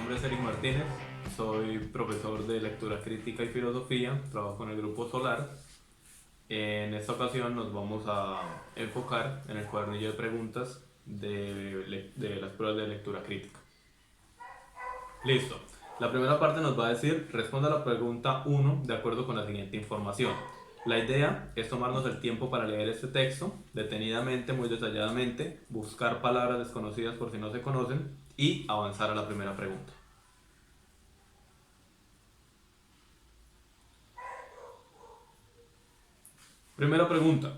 nombre es Eric Martínez, soy profesor de lectura crítica y filosofía, trabajo en el Grupo Solar. En esta ocasión nos vamos a enfocar en el cuadernillo de preguntas de las pruebas de lectura crítica. Listo. La primera parte nos va a decir, responda a la pregunta 1 de acuerdo con la siguiente información. La idea es tomarnos el tiempo para leer este texto detenidamente, muy detalladamente, buscar palabras desconocidas por si no se conocen y avanzar a la primera pregunta. Primera pregunta.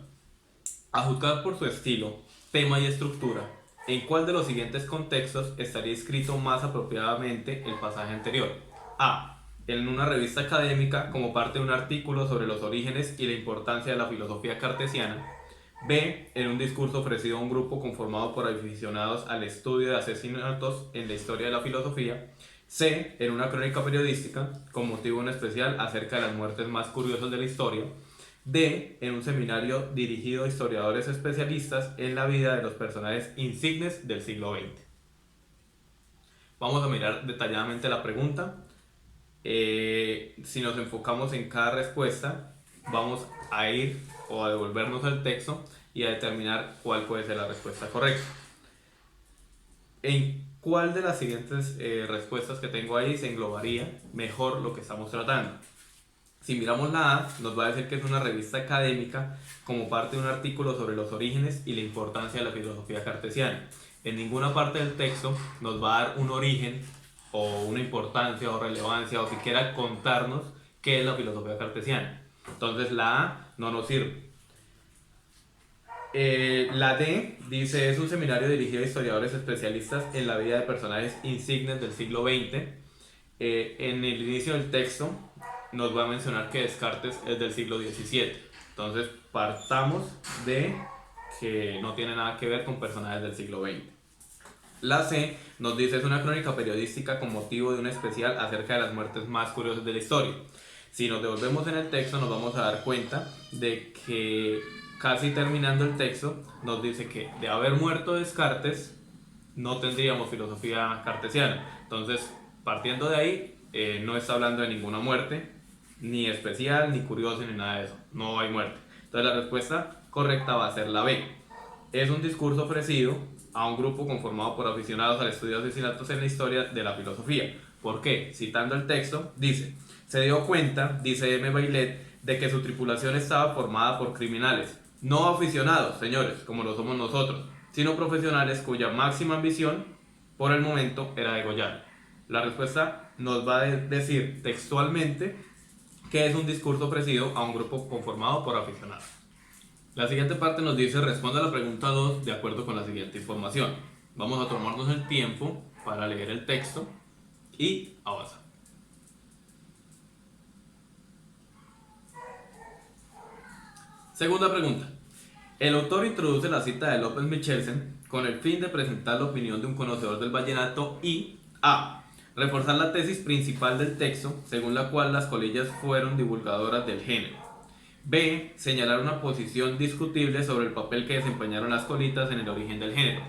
A juzgar por su estilo, tema y estructura, ¿en cuál de los siguientes contextos estaría escrito más apropiadamente el pasaje anterior? A. En una revista académica como parte de un artículo sobre los orígenes y la importancia de la filosofía cartesiana. B. En un discurso ofrecido a un grupo conformado por aficionados al estudio de asesinatos en la historia de la filosofía. C. En una crónica periodística con motivo en especial acerca de las muertes más curiosas de la historia. D. En un seminario dirigido a historiadores especialistas en la vida de los personajes insignes del siglo XX. Vamos a mirar detalladamente la pregunta. Si nos enfocamos en cada respuesta, vamos a ir o a devolvernos el texto y a determinar cuál puede ser la respuesta correcta. ¿En cuál de las siguientes respuestas que tengo ahí se englobaría mejor lo que estamos tratando? Si miramos la A, nos va a decir que es una revista académica como parte de un artículo sobre los orígenes y la importancia de la filosofía cartesiana. En ninguna parte del texto nos va a dar un origen o una importancia o relevancia o siquiera contarnos qué es la filosofía cartesiana. Entonces la A no nos sirve. La D dice es un seminario dirigido a historiadores especialistas en la vida de personajes insignes del siglo XX. En el inicio del texto nos va a mencionar que Descartes es del siglo XVII. Entonces partamos de que no tiene nada que ver con personajes del siglo XX. La C nos dice es una crónica periodística con motivo de un especial acerca de las muertes más curiosas de la historia. Si nos devolvemos en el texto nos vamos a dar cuenta de que casi terminando el texto nos dice que de haber muerto Descartes no tendríamos filosofía cartesiana. Entonces partiendo de ahí no está hablando de ninguna muerte, ni especial, ni curioso, ni nada de eso. No hay muerte. Entonces la respuesta correcta va a ser la B. Es un discurso ofrecido a un grupo conformado por aficionados al estudio de asesinatos en la historia de la filosofía. ¿Por qué? Citando el texto, dice: se dio cuenta, dice M. Baillet, de que su tripulación estaba formada por criminales, no aficionados, señores, como lo somos nosotros, sino profesionales cuya máxima ambición, por el momento, era degollar. La respuesta nos va a decir textualmente que es un discurso ofrecido a un grupo conformado por aficionados. La siguiente parte nos dice, responda a la pregunta 2 de acuerdo con la siguiente información. Vamos a tomarnos el tiempo para leer el texto y avanzar. Segunda pregunta. El autor introduce la cita de López Michelsen con el fin de presentar la opinión de un conocedor del vallenato y A. Reforzar la tesis principal del texto, según la cual las colillas fueron divulgadoras del género. B. Señalar una posición discutible sobre el papel que desempeñaron las colitas en el origen del género.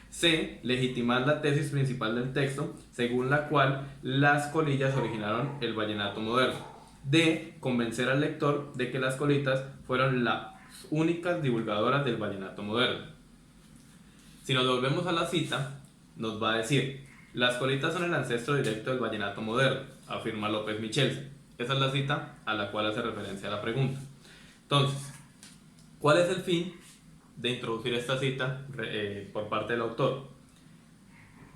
C. Legitimar la tesis principal del texto, según la cual las colillas originaron el vallenato moderno. D. Convencer al lector de que las colitas fueron las únicas divulgadoras del vallenato moderno. Si nos volvemos a la cita, nos va a decir: las colitas son el ancestro directo del vallenato moderno, afirma López Michelsen. Esa es la cita a la cual hace referencia a la pregunta. Entonces, ¿cuál es el fin de introducir esta cita por parte del autor?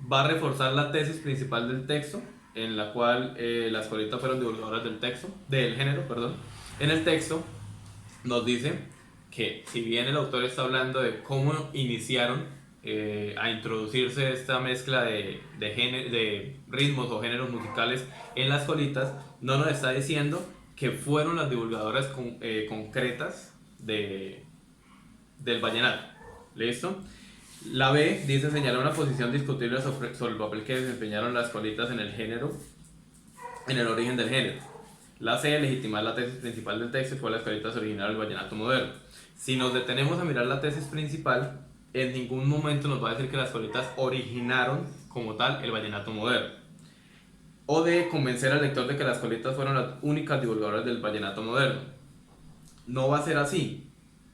Va a reforzar la tesis principal del texto, en la cual las colitas fueron divulgadoras del género. En el texto nos dice que si bien el autor está hablando de cómo iniciaron a introducirse esta mezcla de ritmos o géneros musicales en las colitas, no nos está diciendo que fueron las divulgadoras concretas del vallenato. ¿Listo? La B dice señalar una posición discutible sobre el papel que desempeñaron las colitas en el género, en el origen del género. La C, legitimar la tesis principal del texto, fue las colitas originaron el vallenato moderno. Si nos detenemos a mirar la tesis principal, en ningún momento nos va a decir que las colitas originaron como tal el vallenato moderno. O D, convencer al lector de que las colitas fueron las únicas divulgadoras del vallenato moderno. No va a ser así,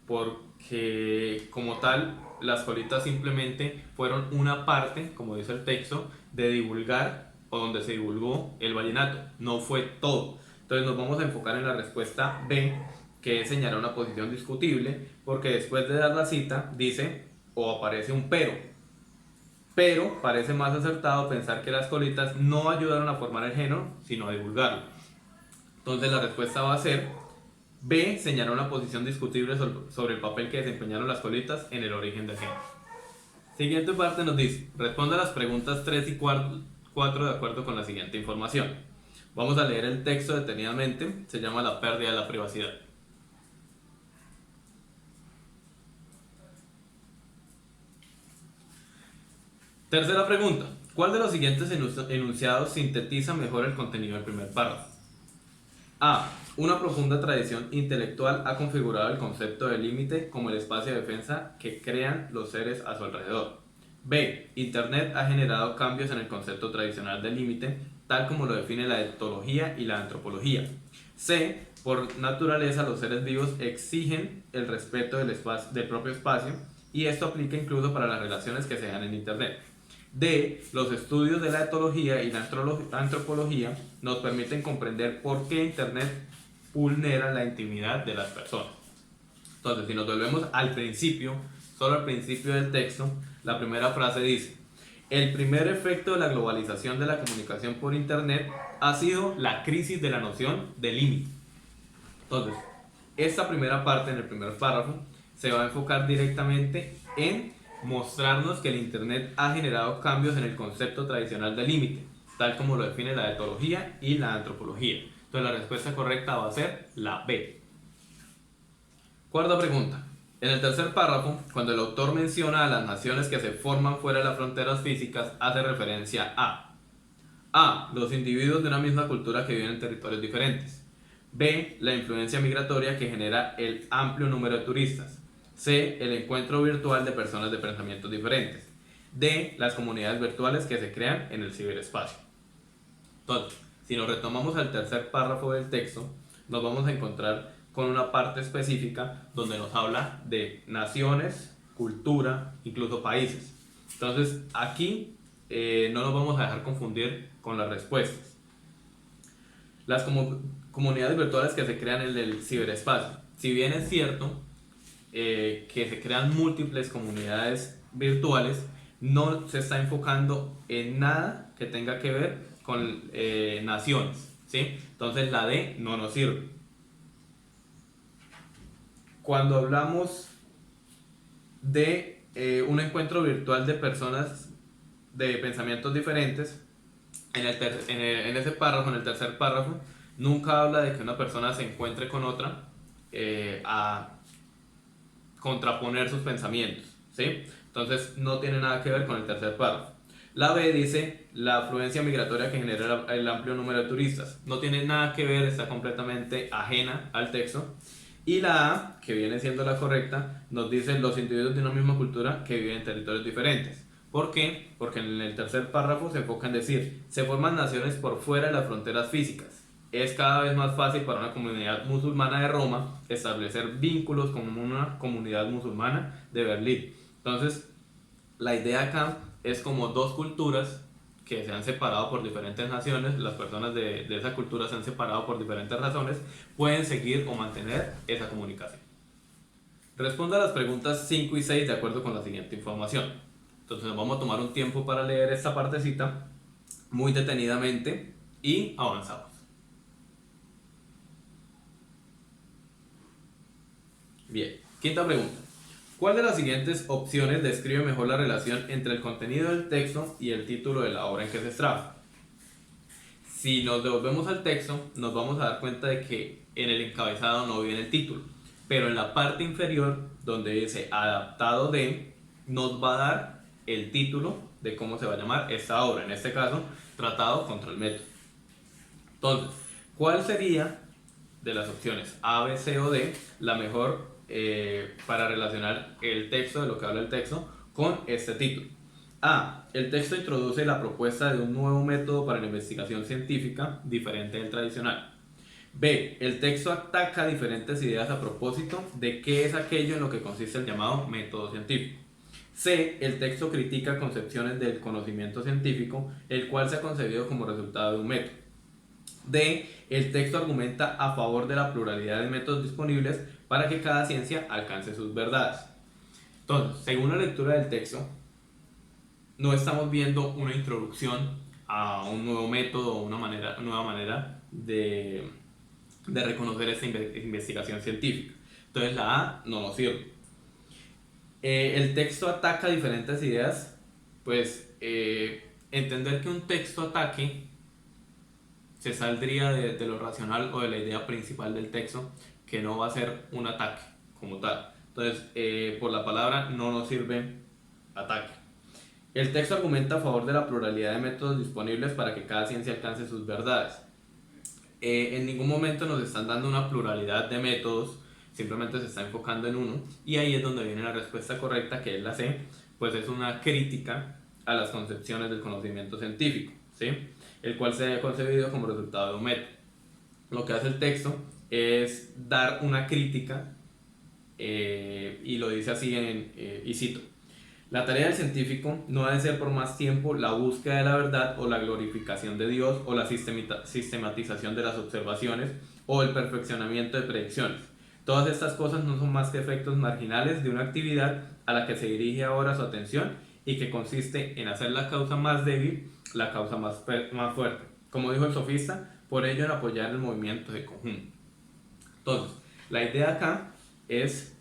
porque como tal, las colitas simplemente fueron una parte, como dice el texto, de divulgar o donde se divulgó el vallenato. No fue todo. Entonces nos vamos a enfocar en la respuesta B, que es señalar una posición discutible, porque después de dar la cita dice o aparece un pero parece más acertado pensar que las colitas no ayudaron a formar el género, sino a divulgarlo. Entonces la respuesta va a ser B, señalar una posición discutible sobre el papel que desempeñaron las colitas en el origen del género. Siguiente parte nos dice, responda a las preguntas 3 y 4 de acuerdo con la siguiente información. Vamos a leer el texto detenidamente, se llama La pérdida de la privacidad. Tercera pregunta. ¿Cuál de los siguientes enunciados sintetiza mejor el contenido del primer párrafo? A. Una profunda tradición intelectual ha configurado el concepto de límite como el espacio de defensa que crean los seres a su alrededor. B. Internet ha generado cambios en el concepto tradicional de límite, tal como lo define la etología y la antropología. C. Por naturaleza, los seres vivos exigen el respeto del propio espacio, y esto aplica incluso para las relaciones que se dan en Internet. D. Los estudios de la etología y la antropología nos permiten comprender por qué Internet vulnera la intimidad de las personas. Entonces, si nos volvemos al principio, solo al principio del texto, la primera frase dice: el primer efecto de la globalización de la comunicación por Internet ha sido la crisis de la noción de límite. Entonces, esta primera parte, en el primer párrafo, se va a enfocar directamente en mostrarnos que el Internet ha generado cambios en el concepto tradicional de límite, tal como lo define la etología y la antropología. Entonces la respuesta correcta va a ser la B. Cuarta pregunta. En el tercer párrafo, cuando el autor menciona a las naciones que se forman fuera de las fronteras físicas, hace referencia a los individuos de una misma cultura que viven en territorios diferentes. B. La influencia migratoria que genera el amplio número de turistas. C. El encuentro virtual de personas de pensamientos diferentes. D. Las comunidades virtuales que se crean en el ciberespacio. Entonces, si nos retomamos al tercer párrafo del texto, nos vamos a encontrar con una parte específica donde nos habla de naciones, cultura, incluso países. Entonces, aquí no nos vamos a dejar confundir con las respuestas. Las comunidades virtuales que se crean en el ciberespacio. Si bien es cierto que se crean múltiples comunidades virtuales, no se está enfocando en nada que tenga que ver con naciones, ¿sí? Entonces la D no nos sirve. Cuando hablamos de un encuentro virtual de personas de pensamientos diferentes, en ese párrafo, en el tercer párrafo, nunca habla de que una persona se encuentre con otra a contraponer sus pensamientos, ¿sí? Entonces no tiene nada que ver con el tercer párrafo. La B dice la afluencia migratoria que genera el amplio número de turistas. No tiene nada que ver, está completamente ajena al texto. Y la A, que viene siendo la correcta, nos dice los individuos de una misma cultura que viven en territorios diferentes. ¿Por qué? Porque en el tercer párrafo se enfoca en decir, se forman naciones por fuera de las fronteras físicas. Es cada vez más fácil para una comunidad musulmana de Roma establecer vínculos con una comunidad musulmana de Berlín. Entonces, la idea acá es como dos culturas que se han separado por diferentes naciones, las personas de esa cultura se han separado por diferentes razones, pueden seguir o mantener esa comunicación. Responda a las preguntas 5 y 6 de acuerdo con la siguiente información. Entonces nos vamos a tomar un tiempo para leer esta partecita muy detenidamente y avanzamos. Bien, quinta pregunta. ¿Cuál de las siguientes opciones describe mejor la relación entre el contenido del texto y el título de la obra en que se extrae? Si nos devolvemos al texto, nos vamos a dar cuenta de que en el encabezado no viene el título, pero en la parte inferior, donde dice adaptado de, nos va a dar el título de cómo se va a llamar esta obra, en este caso, Tratado contra el Método. Entonces, ¿cuál sería de las opciones A, B, C o D la mejor para relacionar el texto, de lo que habla el texto, con este título? A. El texto introduce la propuesta de un nuevo método para la investigación científica diferente del tradicional. B. El texto ataca diferentes ideas a propósito de qué es aquello en lo que consiste el llamado método científico. C. El texto critica concepciones del conocimiento científico, el cual se ha concebido como resultado de un método. D. El texto argumenta a favor de la pluralidad de métodos disponibles para que cada ciencia alcance sus verdades. Entonces, según la lectura del texto, no estamos viendo una introducción a un nuevo método o una nueva manera de reconocer esta investigación científica. Entonces la A no nos sirve. El texto ataca diferentes ideas, pues entender que un texto ataque se saldría de lo racional o de la idea principal del texto, que no va a ser un ataque como tal. Entonces, por la palabra no nos sirve ataque. El texto argumenta a favor de la pluralidad de métodos disponibles para que cada ciencia alcance sus verdades. En ningún momento nos están dando una pluralidad de métodos, simplemente se está enfocando en uno, y ahí es donde viene la respuesta correcta, que es la C, pues es una crítica a las concepciones del conocimiento científico, ¿sí? El cual se ha concebido como resultado de un método. Lo que hace el texto es dar una crítica, y lo dice así, y cito: la tarea del científico no ha de ser por más tiempo la búsqueda de la verdad o la glorificación de Dios o la sistematización de las observaciones o el perfeccionamiento de predicciones. Todas estas cosas no son más que efectos marginales de una actividad a la que se dirige ahora su atención y que consiste en hacer la causa más débil la causa más fuerte. Como dijo el sofista, por ello en apoyar el movimiento de conjunto. Entonces, la idea acá es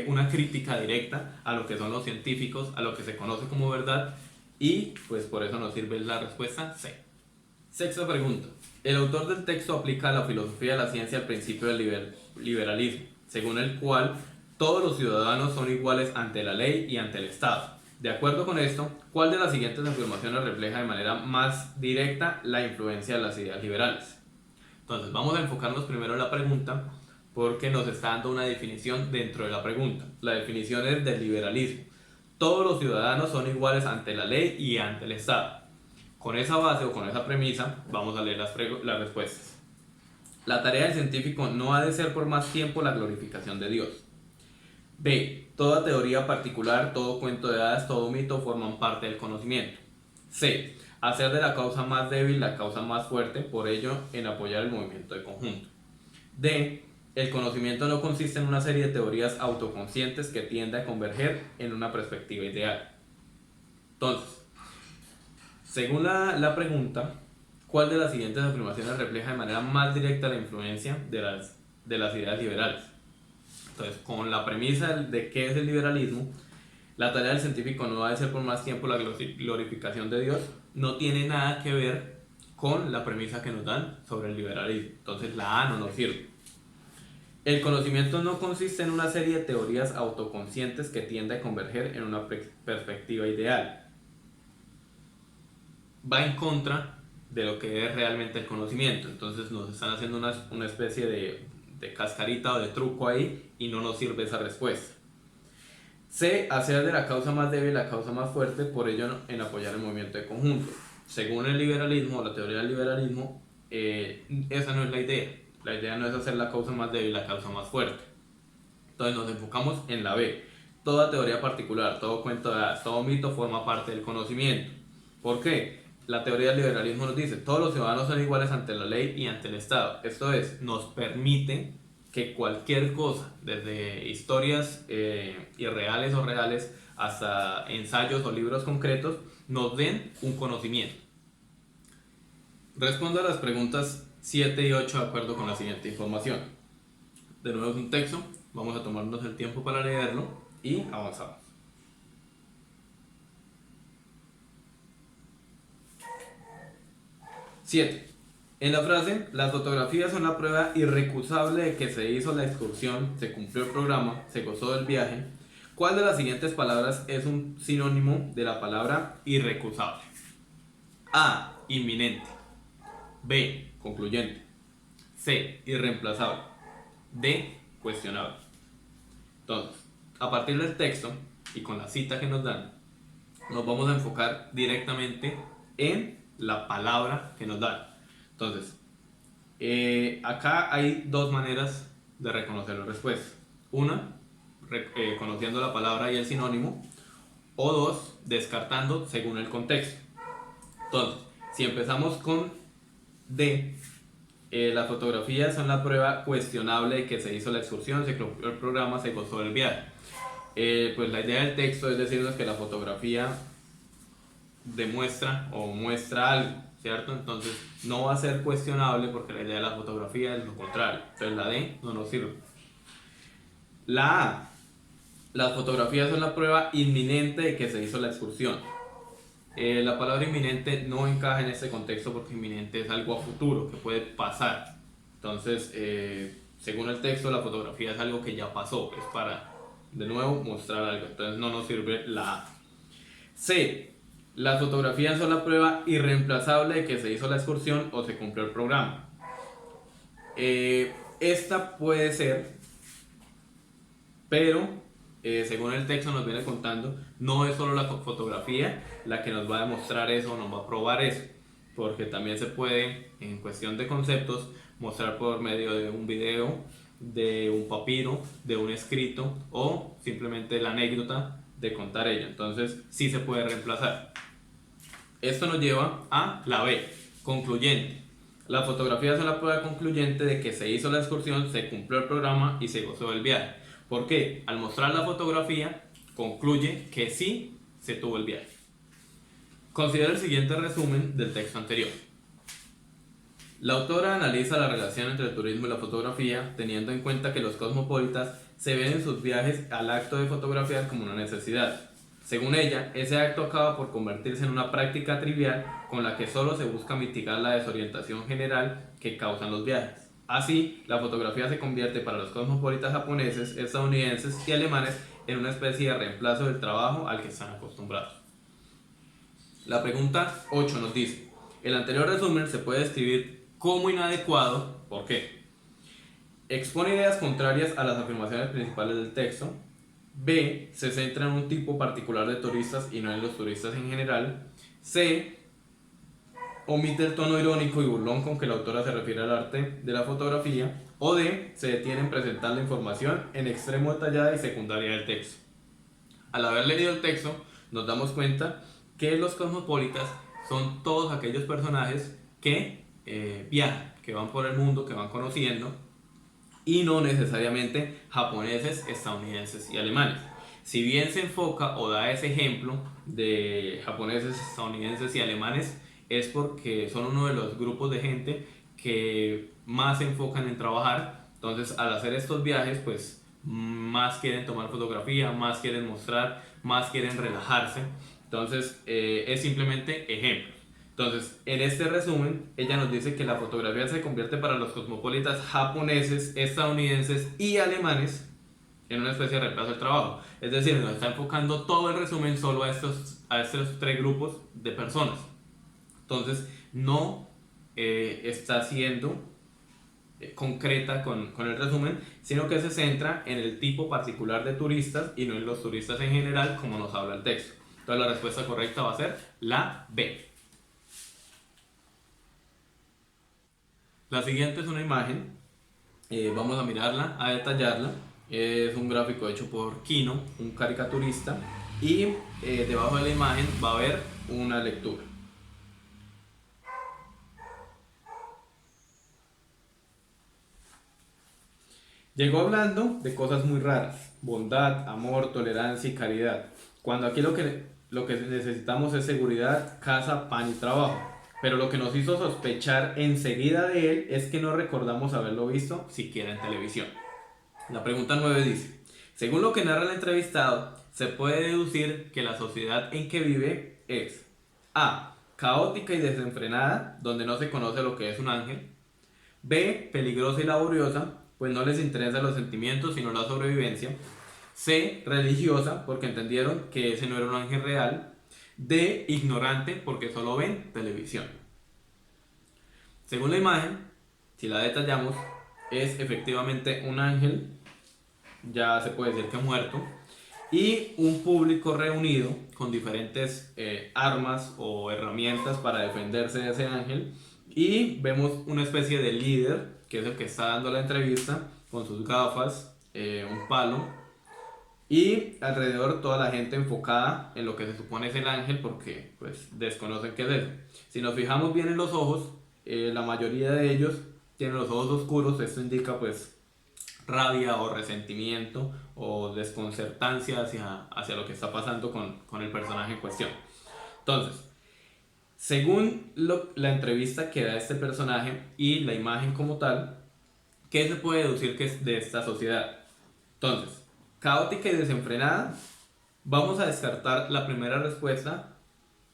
una crítica directa a lo que son los científicos, a lo que se conoce como verdad, y pues por eso nos sirve la respuesta C. Sexta pregunta. El autor del texto aplica a la filosofía de la ciencia el principio del liberalismo, según el cual todos los ciudadanos son iguales ante la ley y ante el Estado. De acuerdo con esto, ¿cuál de las siguientes afirmaciones refleja de manera más directa la influencia de las ideas liberales? Entonces, vamos a enfocarnos primero en la pregunta, porque nos está dando una definición dentro de la pregunta. La definición es del liberalismo. Todos los ciudadanos son iguales ante la ley y ante el Estado. Con esa base o con esa premisa, vamos a leer las respuestas. La tarea del científico no ha de ser por más tiempo la glorificación de Dios. B. Toda teoría particular, todo cuento de hadas, todo mito forman parte del conocimiento. C. Hacer de la causa más débil la causa más fuerte, por ello en apoyar el movimiento de conjunto. D. El conocimiento no consiste en una serie de teorías autoconscientes que tiende a converger en una perspectiva ideal. Entonces, según la pregunta, ¿cuál de las siguientes afirmaciones refleja de manera más directa la influencia de las ideas liberales? Entonces, con la premisa de qué es el liberalismo, la tarea del científico no va a ser por más tiempo la glorificación de Dios, no tiene nada que ver con la premisa que nos dan sobre el liberalismo. Entonces, la A no nos sirve. El conocimiento no consiste en una serie de teorías autoconscientes que tiende a converger en una perspectiva ideal. Va en contra de lo que es realmente el conocimiento. Entonces nos están haciendo una especie de cascarita o de truco ahí y no nos sirve esa respuesta. C. Hacer de la causa más débil la causa más fuerte, por ello en apoyar el movimiento de conjunto. Según el liberalismo, la teoría del liberalismo, esa no es la idea. La idea no es hacer la causa más débil la causa más fuerte. Entonces nos enfocamos en la B. Toda teoría particular, todo cuento de hadas, todo mito forma parte del conocimiento. ¿Por qué? La teoría del liberalismo nos dice: todos los ciudadanos son iguales ante la ley y ante el Estado. Esto es, nos permite que cualquier cosa, desde historias irreales o reales hasta ensayos o libros concretos, nos den un conocimiento. Respondo a las preguntas 7 y 8 de acuerdo con la siguiente información. De nuevo es un texto, vamos a tomarnos el tiempo para leerlo y avanzamos. 7. En la frase, las fotografías son la prueba irrecusable de que se hizo la excursión, se cumplió el programa, se gozó del viaje, ¿cuál de las siguientes palabras es un sinónimo de la palabra irrecusable? A. Inminente. B. Concluyente. C. Irreemplazable. D. Cuestionable. Entonces, a partir del texto y con la cita que nos dan, nos vamos a enfocar directamente en la palabra que nos dan. Entonces, acá hay dos maneras de reconocer la respuesta. Una, conociendo la palabra y el sinónimo, o dos, descartando según el contexto. Entonces, si empezamos con D, las fotografías son la prueba cuestionable de que se hizo la excursión, se cumplió el programa, se gozó del viaje. Pues la idea del texto es decirnos que la fotografía demuestra o muestra algo, ¿cierto? Entonces no va a ser cuestionable porque la idea de la fotografía es lo contrario. Entonces la D no nos sirve. La A, las fotografías son la prueba inminente de que se hizo la excursión. La palabra inminente no encaja en este contexto porque inminente es algo a futuro, que puede pasar. Entonces, según el texto, la fotografía es algo que ya pasó, es para, de nuevo, mostrar algo. Entonces no nos sirve la A. C, las fotografías son la prueba irreemplazable de que se hizo la excursión o se cumplió el programa. Esta puede ser, pero según el texto nos viene contando, no es solo la fotografía la que nos va a demostrar eso o nos va a probar eso, porque también se puede, en cuestión de conceptos, mostrar por medio de un video, de un papiro, de un escrito o simplemente la anécdota de contar ello. Entonces sí se puede reemplazar. Esto nos lleva a la B, concluyente. La fotografía es la prueba concluyente de que se hizo la excursión, se cumplió el programa y se gozó del viaje. ¿Por qué? Al mostrar la fotografía, concluye que sí se tuvo el viaje. Considera el siguiente resumen del texto anterior. La autora analiza la relación entre el turismo y la fotografía, teniendo en cuenta que los cosmopolitas se ven en sus viajes al acto de fotografiar como una necesidad. Según ella, ese acto acaba por convertirse en una práctica trivial con la que solo se busca mitigar la desorientación general que causan los viajes. Así, la fotografía se convierte para los cosmopolitas japoneses, estadounidenses y alemanes en una especie de reemplazo del trabajo al que están acostumbrados. La pregunta 8 nos dice, el anterior resumen se puede describir como inadecuado, ¿por qué? Expone ideas contrarias a las afirmaciones principales del texto. B, se centra en un tipo particular de turistas y no en los turistas en general. C, omite el tono irónico y burlón con que la autora se refiere al arte de la fotografía. O D, se detiene en presentar la información en extremo detallada y secundaria del texto. Al haber leído el texto, nos damos cuenta que los cosmopolitas son todos aquellos personajes que viajan, que van por el mundo, que van conociendo, y no necesariamente japoneses, estadounidenses y alemanes. Si bien se enfoca o da ese ejemplo de japoneses, estadounidenses y alemanes, es porque son uno de los grupos de gente que más se enfocan en trabajar. Entonces, al hacer estos viajes, pues más quieren tomar fotografía, más quieren mostrar, más quieren relajarse. Entonces, es simplemente ejemplo. Entonces, en este resumen, ella nos dice que la fotografía se convierte para los cosmopolitas japoneses, estadounidenses y alemanes en una especie de reemplazo del trabajo. Es decir, nos está enfocando todo el resumen solo a estos tres grupos de personas. Entonces, no está siendo concreta con el resumen, sino que se centra en el tipo particular de turistas y no en los turistas en general, como nos habla el texto. Entonces, la respuesta correcta va a ser la B. La siguiente es una imagen, vamos a mirarla, a detallarla. Es un gráfico hecho por Kino, un caricaturista, y debajo de la imagen va a haber una lectura. Llegó hablando de cosas muy raras, bondad, amor, tolerancia y caridad, cuando aquí lo que necesitamos es seguridad, casa, pan y trabajo. Pero lo que nos hizo sospechar enseguida de él es que no recordamos haberlo visto siquiera en televisión. La pregunta 9 dice, según lo que narra el entrevistado, se puede deducir que la sociedad en que vive es A, caótica y desenfrenada, donde no se conoce lo que es un ángel. B, peligrosa y laboriosa, pues no les interesan los sentimientos sino la sobrevivencia. C, religiosa, porque entendieron que ese no era un ángel real. D, ignorante, porque solo ven televisión. Según la imagen, si la detallamos, es efectivamente un ángel, ya se puede decir que muerto, y un público reunido con diferentes armas o herramientas para defenderse de ese ángel. Y vemos una especie de líder, que es el que está dando la entrevista, con sus gafas, un palo, y alrededor toda la gente enfocada en lo que se supone es el ángel, porque pues desconocen qué es eso. Si nos fijamos bien en los ojos, la mayoría de ellos tienen los ojos oscuros. Esto indica pues rabia o resentimiento o desconcertancia hacia lo que está pasando con el personaje en cuestión. Entonces, según la entrevista que da este personaje y la imagen como tal, ¿qué se puede deducir que es de esta sociedad? Entonces, caótica y desenfrenada, vamos a descartar la primera respuesta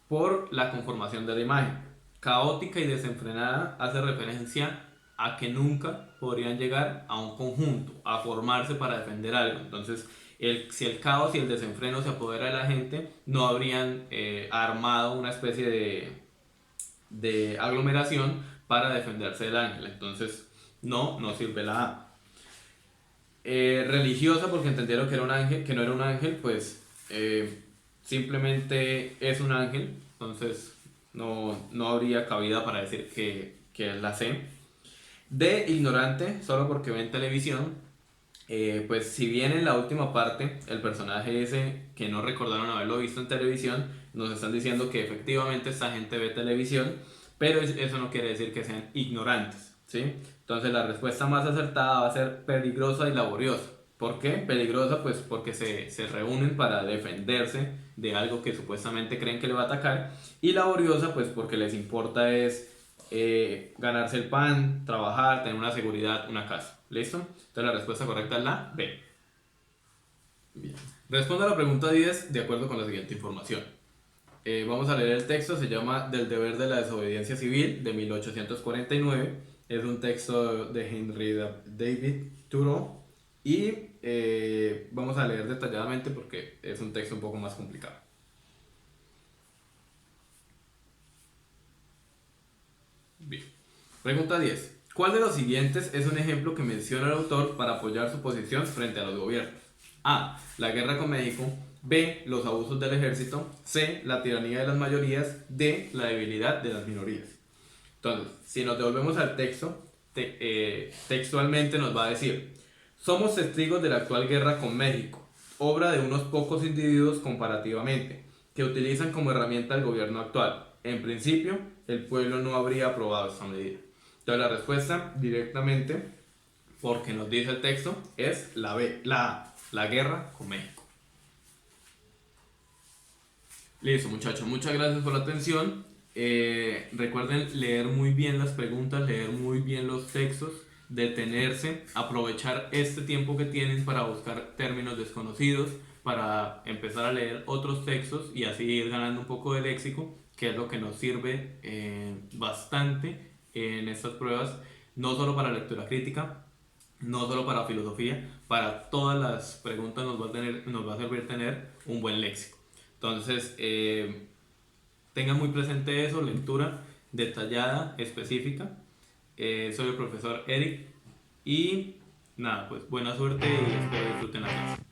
por la conformación de la imagen. Caótica y desenfrenada hace referencia a que nunca podrían llegar a un conjunto, a formarse para defender algo. Entonces, si el caos y el desenfreno se apodera de la gente, no habrían armado una especie de aglomeración para defenderse del ángel. Entonces, no sirve la A. Religiosa, porque entendieron que era un ángel, que no era un ángel, pues simplemente es un ángel. Entonces no habría cabida para decir que es la C. De ignorante, solo porque ven televisión. Pues si bien en la última parte el personaje ese que no recordaron haberlo visto en televisión, nos están diciendo que efectivamente esta gente ve televisión, pero eso no quiere decir que sean ignorantes, ¿sí? Entonces la respuesta más acertada va a ser peligrosa y laboriosa. ¿Por qué? Peligrosa pues porque se reúnen para defenderse de algo que supuestamente creen que le va a atacar, y laboriosa pues porque les importa es ganarse el pan, trabajar, tener una seguridad, una casa. ¿Listo? Entonces la respuesta correcta es la B. Bien. Respondo a la pregunta 10 de acuerdo con la siguiente información. Vamos a leer el texto, se llama Del deber de la desobediencia civil, de 1849. Es un texto de Henry David Thoreau y vamos a leer detalladamente porque es un texto un poco más complicado. Bien. Pregunta 10. ¿Cuál de los siguientes es un ejemplo que menciona el autor para apoyar su posición frente a los gobiernos? A. La guerra con México. B. Los abusos del ejército. C. La tiranía de las mayorías. D. La debilidad de las minorías. Entonces, si nos devolvemos al texto, textualmente nos va a decir: somos testigos de la actual guerra con México, obra de unos pocos individuos comparativamente, que utilizan como herramienta el gobierno actual. En principio, el pueblo no habría aprobado esta medida. Entonces la respuesta directamente, porque nos dice el texto, es la B, la guerra con México. Listo, muchachos, muchas gracias por la atención. Recuerden leer muy bien las preguntas, leer muy bien los textos, detenerse, aprovechar este tiempo que tienen para buscar términos desconocidos, para empezar a leer otros textos y así ir ganando un poco de léxico, que es lo que nos sirve bastante en estas pruebas, no solo para lectura crítica, no solo para filosofía, para todas las preguntas nos va a servir tener un buen léxico. Entonces, tengan muy presente eso, lectura detallada, específica. Soy el profesor Eric y nada, pues buena suerte y espero disfruten la clase.